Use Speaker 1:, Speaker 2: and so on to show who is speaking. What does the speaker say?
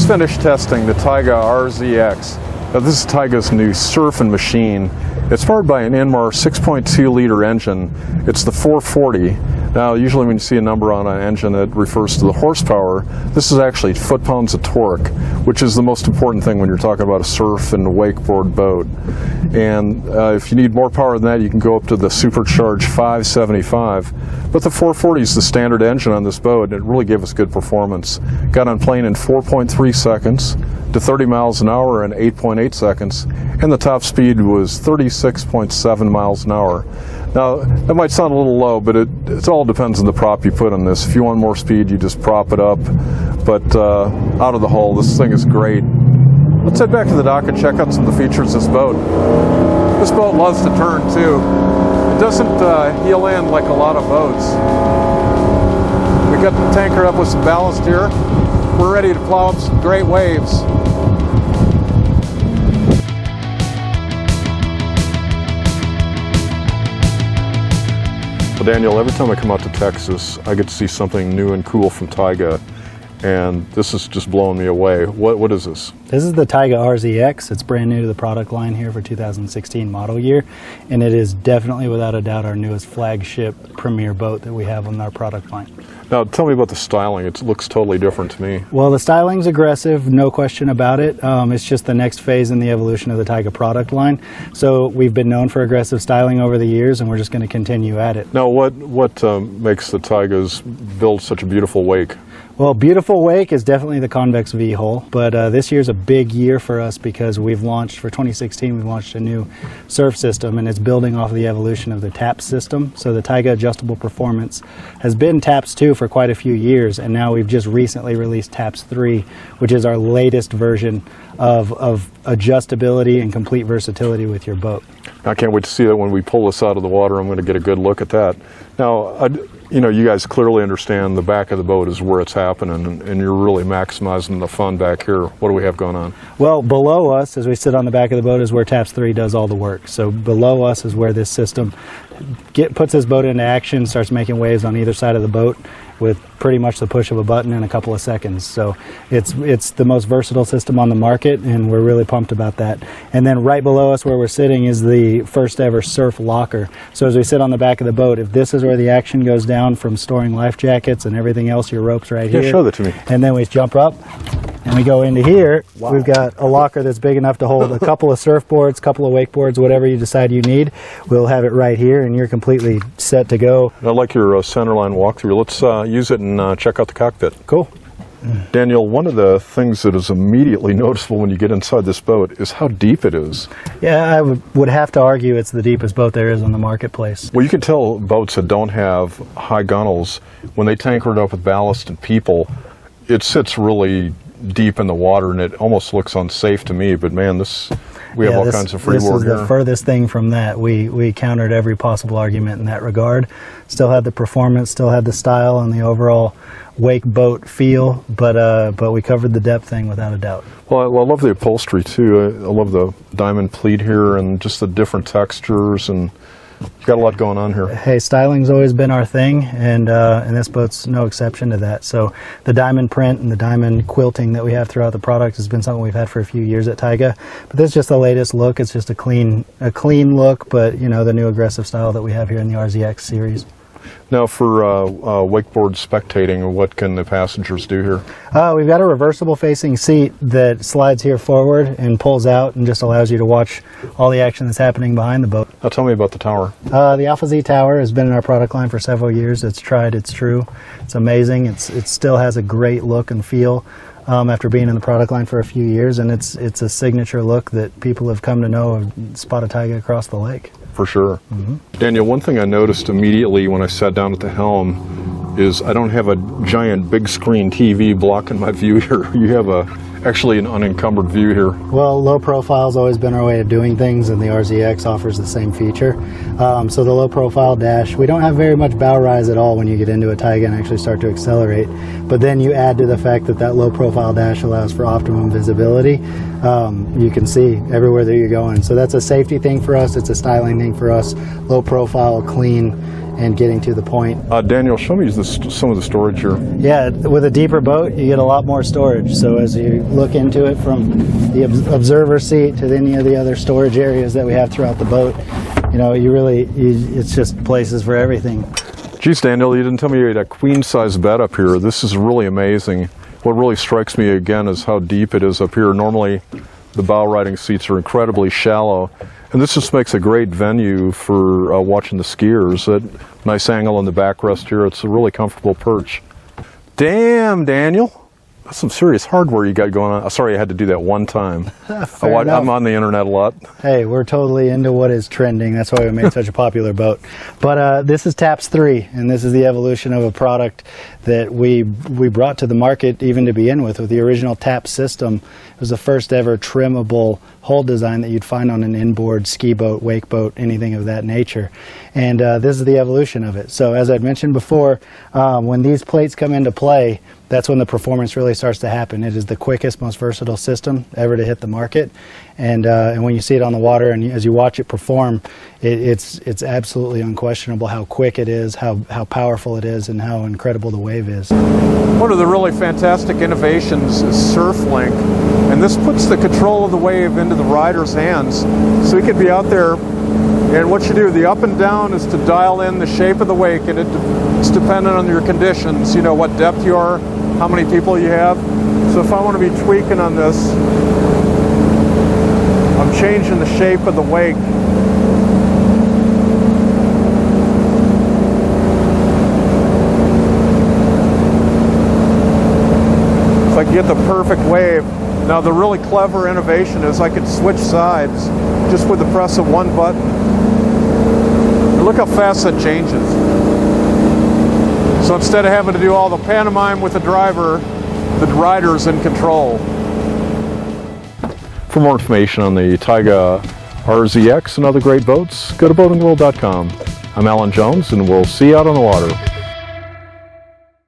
Speaker 1: just finished testing the Tigé RZX. Now, this is Tigé's new surfing machine. It's powered by an Inmar 6.2 liter engine. It's the 440. Now, usually when you see a number on an engine, it refers to the horsepower. This is actually foot-pounds of torque, which is the most important thing when you're talking about a surf and wakeboard boat. And if you need more power than that, you can go up to the supercharged 575. But the 440 is the standard engine on this boat, and it really gave us good performance. Got on plane in 4.3 seconds, to 30 miles an hour in 8.8 seconds, and the top speed was 36.7 miles an hour. Now, that might sound a little low, but it all depends on the prop you put on this. If you want more speed, you just prop it up. But out of the hull, this thing is great. Let's head back to the dock and check out some of the features of this boat. This boat loves to turn, too. It doesn't heel in like a lot of boats. We got the tanker up with some ballast here. We're ready to plow up some great waves. Well, Daniel, every time I come out to Texas, I get to see something new and cool from Tigé, and this is just blowing me away. What is this?
Speaker 2: This is the Tigé RZX. It's brand new to the product line here for 2016 model year, and it is definitely, without a doubt, our newest flagship premier boat that we have on our product line.
Speaker 1: Now, tell me about the styling. It looks totally different to me.
Speaker 2: Well, the styling's aggressive, no question about it. It's just the next phase in the evolution of the Tigé product line. So we've been known for aggressive styling over the years, and we're just going to continue at it.
Speaker 1: Now, what makes the Tigé's build such a beautiful wake?
Speaker 2: Well, beautiful wake is definitely the convex V hull, but this year's a big year for us because we've launched, for 2016, we've launched a new surf system, and it's building off of the evolution of the TAPS system. So the Tigé Adjustable Performance has been TAPS 2 for quite a few years, and now we've just recently released TAPS 3, which is our latest version of adjustability and complete versatility with your boat.
Speaker 1: I can't wait to see that when we pull this out of the water. I'm going to get a good look at that. Now, you guys clearly understand the back of the boat is where it's happening, and you're really maximizing the fun back here. What do we have going on?
Speaker 2: Well, below us, as we sit on the back of the boat, is where TAPS 3 does all the work. So below us is where this system puts this boat into action, starts making waves on either side of the boat with pretty much the push of a button in a couple of seconds. So it's the most versatile system on the market, and we're really pumped about that. And then right below us where we're sitting is the first ever surf locker. So as we sit on the back of the boat, if this is where the action goes down from storing life jackets and everything else, your rope's right here.
Speaker 1: Yeah, show that to me.
Speaker 2: And then we jump up and we go into here. Wow. We've got a locker that's big enough to hold a couple of surfboards, a couple of wakeboards, whatever you decide you need. We'll have it right here, and you're completely set to go.
Speaker 1: I like your centerline walkthrough. Let's use it and check out the cockpit.
Speaker 2: Cool.
Speaker 1: Daniel, one of the things that is immediately noticeable when you get inside this boat is how deep it is.
Speaker 2: Yeah, I would have to argue it's the deepest boat there is on the marketplace.
Speaker 1: Well, you can tell boats that don't have high gunnels, when they tanker it up with ballast and people, it sits really deep in the water, and it almost looks unsafe to me. But man, we have all kinds of freeboard here.
Speaker 2: This is the furthest thing from that. We countered every possible argument in that regard. Still had the performance, still had the style and the overall wake boat feel, but we covered the depth thing without a doubt. Well,
Speaker 1: I love the upholstery too. I love the diamond pleat here and just the different textures, and you got a lot going on here.
Speaker 2: Hey, styling's always been our thing, and this boat's no exception to that. So the diamond print and the diamond quilting that we have throughout the product has been something we've had for a few years at Tigé. But this is just the latest look. It's just a clean look, but the new aggressive style that we have here in the RZX series.
Speaker 1: Now, for wakeboard spectating, what can the passengers do here?
Speaker 2: We've got a reversible facing seat that slides here forward and pulls out and just allows you to watch all the action that's happening behind the boat.
Speaker 1: Now, tell me about the tower.
Speaker 2: The Alpha Z tower has been in our product line for several years. It's tried, it's true. It's amazing. It still has a great look and feel after being in the product line for a few years, and it's a signature look that people have come to know and spot a Tigé across the lake.
Speaker 1: For sure. Mm-hmm. Daniel, one thing I noticed immediately when I sat down at the helm is I don't have a giant big screen TV blocking my view here. You have actually an unencumbered view here.
Speaker 2: Well, low profile's always been our way of doing things, and the RZX offers the same feature. So the low profile dash, we don't have very much bow rise at all when you get into a Tigé and actually start to accelerate. But then you add to the fact that low profile dash allows for optimum visibility. You can see everywhere that you're going. So that's a safety thing for us. It's a styling thing for us. Low profile, clean, and getting to the point.
Speaker 1: Daniel, show me some of the storage here.
Speaker 2: Yeah, with a deeper boat, you get a lot more storage. So as you look into it from the observer seat to any of the other storage areas that we have throughout the boat, you know, it's just places for everything.
Speaker 1: Geez, Daniel, you didn't tell me you had a queen-size bed up here. This is really amazing. What really strikes me again is how deep it is up here. Normally, the bow riding seats are incredibly shallow, and this just makes a great venue for watching the skiers. A nice angle on the backrest here. It's a really comfortable perch. Damn, Daniel. That's some serious hardware you got going on. Sorry, I had to do that one time. I'm on the internet a lot.
Speaker 2: Hey, we're totally into what is trending. That's why we made such a popular boat. But this is TAPS 3, and this is the evolution of a product that we brought to the market even to begin with the original TAPS system. It was the first ever trimmable hull design that you'd find on an inboard ski boat, wake boat, anything of that nature. And this is the evolution of it. So as I'd mentioned before, when these plates come into play, that's when the performance really starts to happen. It is the quickest, most versatile system ever to hit the market. And when you see it on the water and as you watch it perform, it's absolutely unquestionable how quick it is, how powerful it is, and how incredible the wave is.
Speaker 1: One of the really fantastic innovations is SurfLink, and this puts the control of the wave into the rider's hands. So he could be out there, and what you do, the up and down is to dial in the shape of the wake, and it's dependent on your conditions, you know, what depth you are, how many people you have. So if I want to be tweaking on this, I'm changing the shape of the wake. So I can get the perfect wave. Now the really clever innovation is I can switch sides just with the press of one button. And look how fast that changes. So instead of having to do all the pantomime with the driver, the rider's in control. For more information on the Tigé RZX and other great boats, go to boatingworld.com. I'm Alan Jones, and we'll see you out on the water.